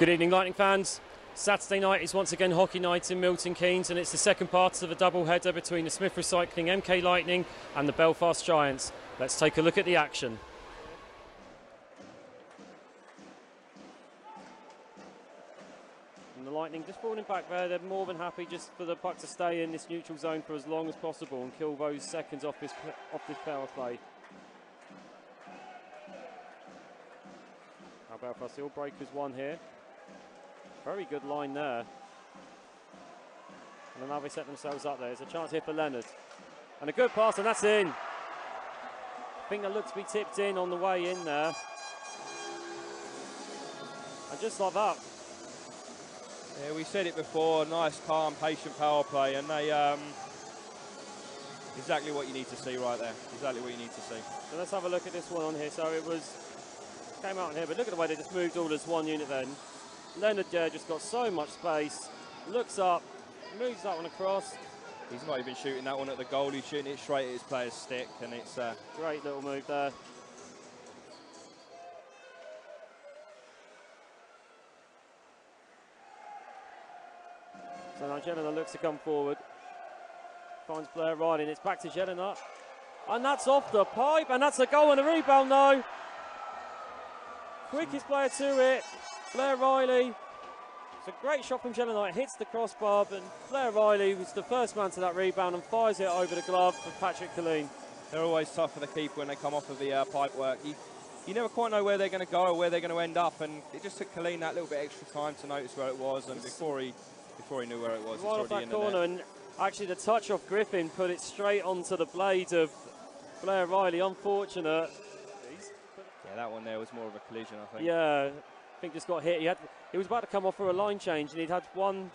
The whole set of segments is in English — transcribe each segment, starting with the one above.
Good evening, Lightning fans. Saturday night is once again hockey night in Milton Keynes, and it's the second part of a double header between the Smith Recycling MK Lightning and the Belfast Giants. Let's take a look at the action. And the Lightning just falling back there. They're more than happy just for the puck to stay in this neutral zone for as long as possible and kill those seconds off this power play. How about for us? The all-breakers won here. Very good line there. And now they set themselves up there. There's a chance here for Leonard. And a good pass, and that's in. I think that looks to be tipped in on the way in there. And just like that. Yeah, we said it before, nice, calm, patient power play, and they, exactly what you need to see right there. Exactly what you need to see. So let's have a look at this one on here. So it came out in here, but look at the way they just moved all as one unit then. Leonard there just got so much space, looks up, moves that one across. He's not even shooting that one at the goal, he's shooting it straight at his player's stick, and it's a great little move there. So now Jelena looks to come forward, finds Blair Riley, and it's back to Jelena. And that's off the pipe, and that's a goal and a rebound though. Quickest player to it. Blair Riley, it's a great shot from Jelena, it hits the crossbar, but Blair Riley was the first man to that rebound and fires it over the glove for Patrick Colleen. They're always tough for the keeper when they come off of the pipe work. You never quite know where they're going to go or where they're going to end up, and it just took Colleen that little bit extra time to notice where it was, and before he knew where it was, it's right off already that in the corner, net. And actually the touch off Griffin put it straight onto the blade of Blair Riley. Unfortunate. Yeah, that one there was more of a collision, I think. Yeah. I think just got hit. He was about to come off for a line change, and he had one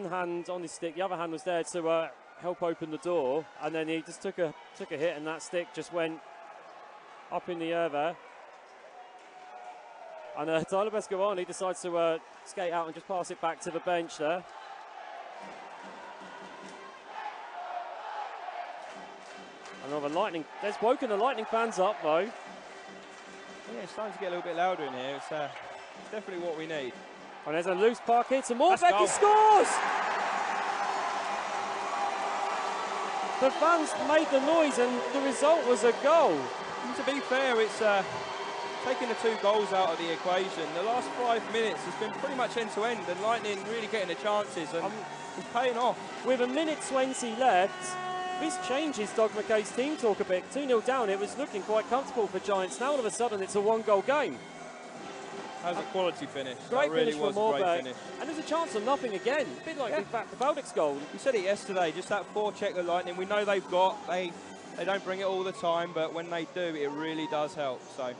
hand on his stick, the other hand was there to help open the door, and then he just took a hit, and that stick just went up in the air there. And Tyler Bescovani decides to skate out and just pass it back to the bench there. Another Lightning. There's woken the Lightning fans up though. Yeah, it's starting to get a little bit louder in here. It's definitely what we need. And there's a loose puck hit, and more. Becky goal. scores! The fans made the noise, and the result was a goal. And to be fair, it's taking the 2 goals out of the equation. The last 5 minutes has been pretty much end-to-end, and Lightning really getting the chances, and it's paying off. With 1:20 left, this changes Doug McKay's team talk a bit. 2-0 down, it was looking quite comfortable for Giants. Now all of a sudden it's a 1-goal game. That was a quality finish. Great really finish from Morbeck. And there's a chance of nothing again. A bit like the Baldick's goal. We said it yesterday, just that forecheck the Lightning. We know they've got, they don't bring it all the time, but when they do, it really does help. So.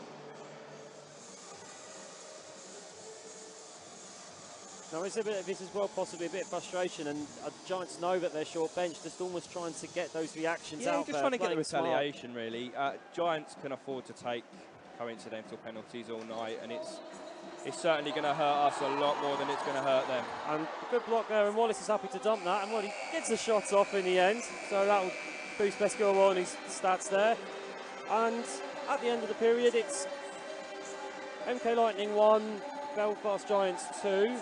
Now this is well possibly a bit of frustration, and Giants know that they're short bench, just almost trying to get those reactions out just there. Trying to get the retaliation smart. Really. Giants can afford to take coincidental penalties all night, and it's certainly going to hurt us a lot more than it's going to hurt them. And a good block there, and Wallace is happy to dump that, and he gets the shot off in the end, so that will boost Bescovani on his stats there. And at the end of the period, it's MK Lightning 1, Belfast Giants 2.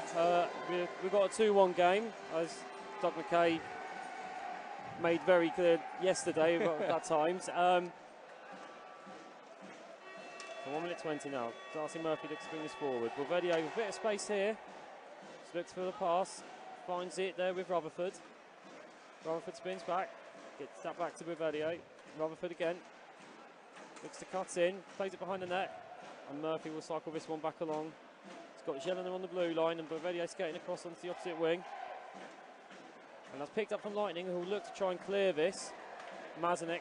We've got a 2-1 game, as Doug McKay made very clear yesterday at times. For 1:20 now. Darcy Murphy looks to bring this forward. Bulvedia with a bit of space here. Just looks for the pass. Finds it there with Rutherford. Rutherford spins back. Gets that back to Bulvedia. Rutherford again. Looks to cut in. Plays it behind the net. And Murphy will cycle this one back along. Got Jelena on the blue line, and Bulvedia skating across onto the opposite wing. And that's picked up from Lightning, who will look to try and clear this. Mazanek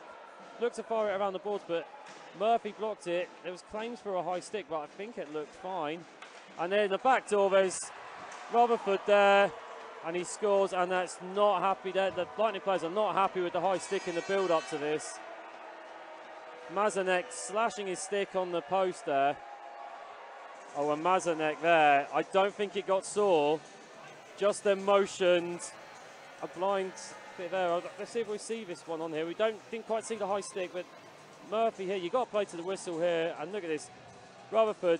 looks to fire it around the boards, but Murphy blocked it. There was claims for a high stick, but I think it looked fine. And then in the back door, there's Rutherford there, and he scores, and that's not happy there. The Lightning players are not happy with the high stick in the build-up to this. Mazanek slashing his stick on the post there. Oh, and Mazanek there. I don't think it got sore. Just then motioned. A blind bit there. Let's see if we see this one on here. We didn't quite see the high stick, but Murphy here. You got to play to the whistle here. And look at this. Rutherford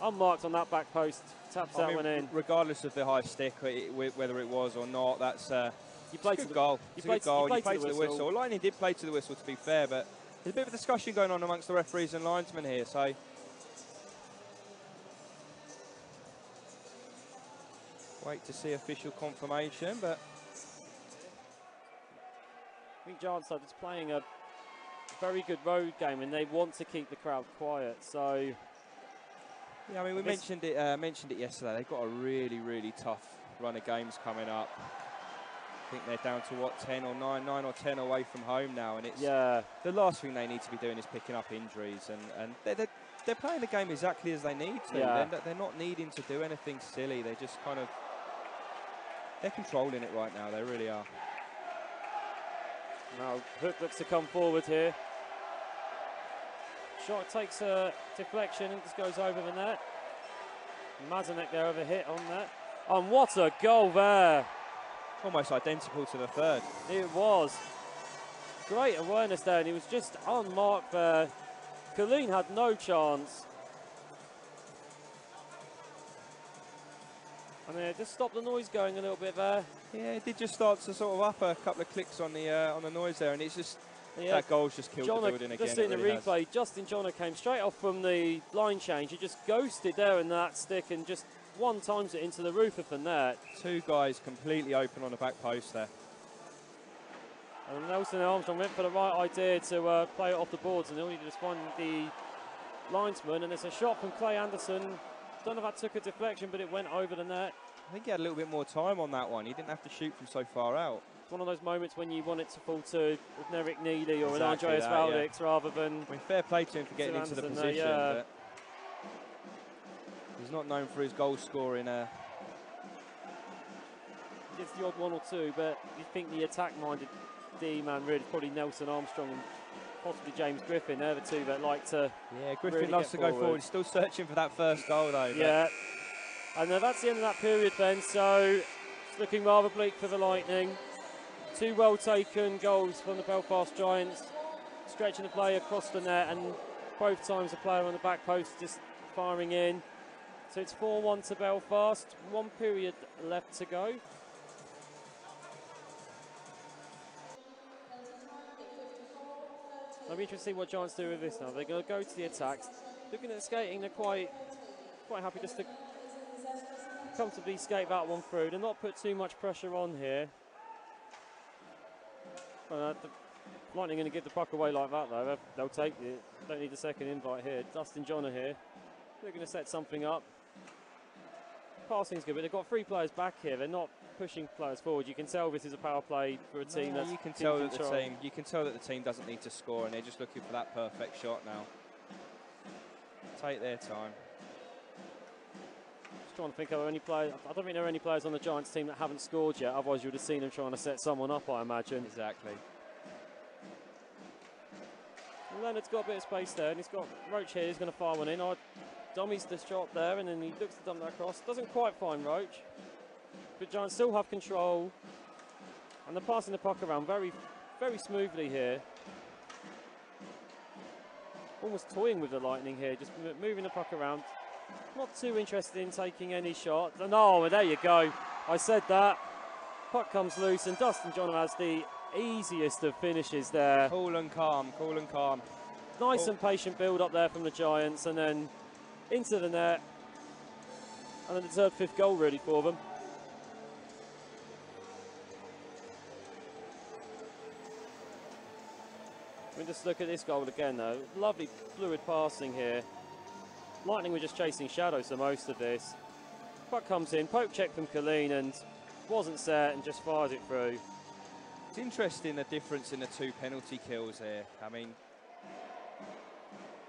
unmarked on that back post. Taps that one in. Regardless of the high stick, whether it was or not, that's a good goal. It's a good goal. You played to the whistle. Lightning did play to the whistle, to be fair, but there's a bit of a discussion going on amongst the referees and linesmen here. So wait to see official confirmation, but I think Giants are just playing a very good road game, and they want to keep the crowd quiet. So yeah, I mean, we mentioned it yesterday. They've got a really, really tough run of games coming up. I think they're down to what, 9 or 10 away from home now, and it's the last thing they need to be doing is picking up injuries, and they're playing the game exactly as they need to. Yeah. They're not needing to do anything silly. They're just kind of controlling it right now. They really are. Now Hook looks to come forward here. Shot takes a deflection and just goes over the net. Mazanek there with a hit on that. And what a goal there! Almost identical to the third. It was. Great awareness there, and he was just unmarked there. Colleen had no chance. And it just stopped the noise going a little bit there. Yeah, it did just start to sort of up a couple of clicks on the noise there, and it's just that goal's just killed the building again. Just in the replay, Justin Johnner came straight off from the line change. He just ghosted there in that stick and just one times it into the roof of the net. Two guys completely open on the back post there. And Nelson Armstrong went for the right idea to play it off the boards, and they only just find the linesman. And there's a shot from Clay Anderson. Don't know if that took a deflection, but it went over the net. I think he had a little bit more time on that one. He didn't have to shoot from so far out. It's one of those moments when you want it to fall to an Eric Neely or an Andreas Valdix rather than... I mean, fair play to him for getting into the position, but he's not known for his goal scoring. It's the odd one or two, but you think the attack-minded D-man really, probably Nelson Armstrong and possibly James Griffin, they're the two that like to... Yeah, Griffin really loves to go forward. He's still searching for that first goal, though. Yeah. And that's the end of that period then, so it's looking rather bleak for the Lightning. Two well-taken goals from the Belfast Giants, stretching the play across the net, and both times a player on the back post just firing in. So it's 4-1 to Belfast, one period left to go. I'll be interested to see what Giants do with this now. They're going to go to the attacks. Looking at the skating, they're quite happy just to comfortably skate that one through. They're not put too much pressure on here. The Lightning going to give the puck away like that though. They'll take it. Don't need a second invite here. Dustin Johnner here. They're going to set something up. Passing's good, but they've got three players back here. They're not pushing players forward. You can tell this is a power play for a team that's you can tell that the team doesn't need to score, and they're just looking for that perfect shot now. Take their time. Just trying to think of any players. I don't think there are any players on the Giants team that haven't scored yet. Otherwise, you would have seen them trying to set someone up, I imagine. Exactly. And Leonard's got a bit of space there, and he's got Roach here. He's going to fire one in. Dummies the shot there, and then he looks to dump that across. Doesn't quite find Roach, but Giants still have control, and they're passing the puck around very, very smoothly here. Almost toying with the Lightning here, just moving the puck around. Not too interested in taking any shots. And well, there you go. I said that. Puck comes loose, and Dustin Johnner has the easiest of finishes there. Cool and calm, cool and calm. Nice and patient build up there from the Giants, and then into the net. And a deserved fifth goal really for them. We just look at this goal again though. Lovely fluid passing here. Lightning were just chasing shadows for most of this. Puck comes in, poke check from Colleen, and wasn't set and just fires it through. It's interesting the difference in the two penalty kills here. I mean,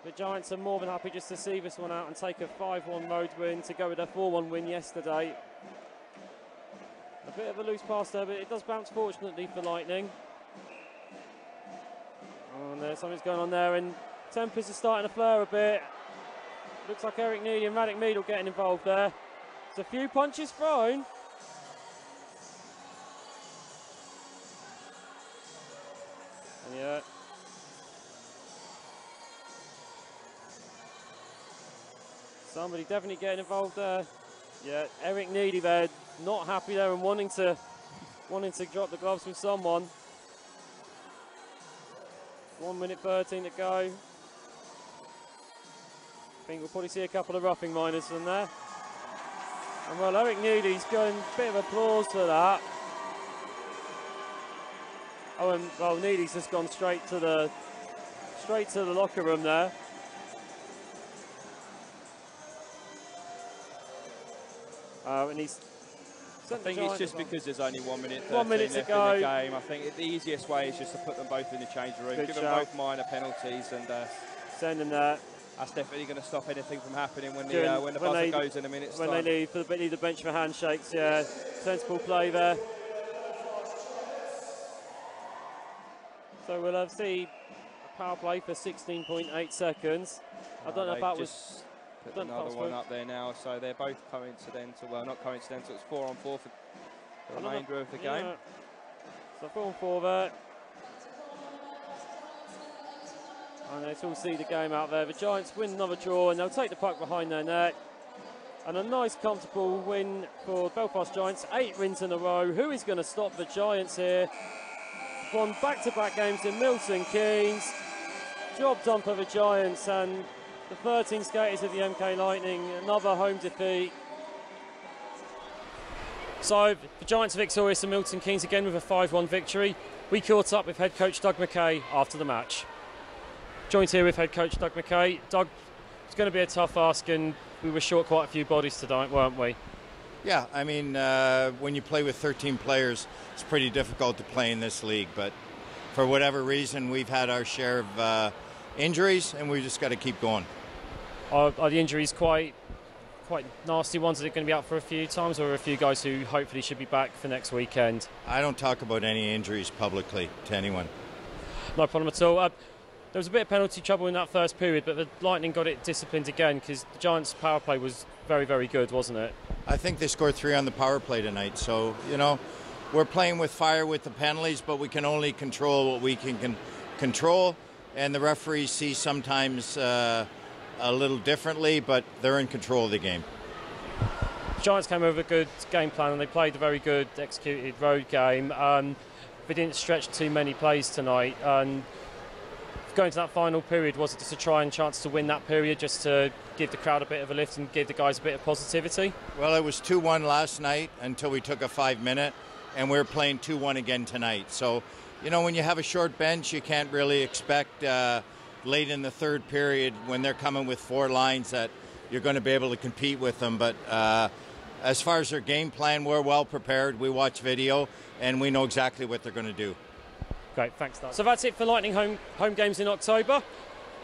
the Giants are more than happy just to see this one out and take a 5-1 road win to go with their 4-1 win yesterday. A bit of a loose pass there, but it does bounce fortunately for Lightning. Oh, and there's something's going on there, and tempers are starting to flare a bit. Looks like Eric Neely and Radek Meadle getting involved there. There's a few punches thrown. And yeah. Somebody definitely getting involved there. Yeah, Eric Needy there, not happy there and wanting to drop the gloves with someone. 1 minute 13 to go. I think we'll probably see a couple of roughing minors from there. And well, Eric Needy's going a bit of applause for that. Oh, and well, Needy's just gone straight to the locker room there. And he's. I think it's just because there's only 1 minute 13 1 minute to left go in the game. I think the easiest way is just to put them both in the change room, give them both minor penalties, and send them there. That's definitely going to stop anything from happening when the buzzer goes in a minute's time. When they leave the bench for handshakes, yeah, sensible play there. So we'll see a power play for 16.8 seconds. I don't know if that was. Put another one up there now, so they're both coincidental. Well, not coincidental, it's 4 on 4 for the remainder of the game. So 4 on 4 there. And let's all see the game out there. The Giants win another draw and they'll take the puck behind their net. And a nice, comfortable win for Belfast Giants. 8 wins in a row. Who is going to stop the Giants here? Won back-to-back games in Milton Keynes. Job done for the Giants, and the 13 skaters of the MK Lightning, another home defeat. So the Giants are victorious in Milton Keynes again with a 5-1 victory. We caught up with head coach Doug McKay after the match. Joined here with head coach Doug McKay. Doug, it's going to be a tough ask, and we were short quite a few bodies tonight, weren't we? Yeah, I mean, when you play with 13 players, it's pretty difficult to play in this league. But for whatever reason, we've had our share of injuries, and we just got to keep going. Are the injuries quite nasty ones? Are they going to be out for a few times, or are a few guys who hopefully should be back for next weekend? I don't talk about any injuries publicly to anyone. No problem at all. There was a bit of penalty trouble in that first period, but the Lightning got it disciplined again because the Giants' power play was very, very good, wasn't it? I think they scored 3 on the power play tonight. So, you know, we're playing with fire with the penalties, but we can only control what we can control. And the referees see sometimes a little differently, but they're in control of the game. The Giants came over with a good game plan and they played a very good executed road game. They didn't stretch too many plays tonight. And going to that final period, was it just a try and chance to win that period, just to give the crowd a bit of a lift and give the guys a bit of positivity? Well, it was 2-1 last night until we took a 5-minute, and we're playing 2-1 again tonight. So, you know, when you have a short bench, you can't really expect late in the third period when they're coming with 4 lines that you're going to be able to compete with them. But as far as their game plan, we're well prepared. We watch video, and we know exactly what they're going to do. Great, thanks, Doug. So that's it for Lightning home games in October.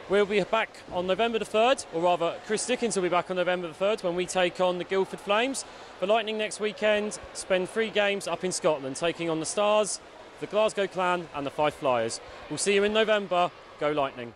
We'll be back on November the 3rd, or rather Chris Dickens will be back on November the 3rd when we take on the Guildford Flames. For Lightning next weekend, spend 3 games up in Scotland, taking on the Stars, the Glasgow Clan and the Fife Flyers. We'll see you in November. Go Lightning.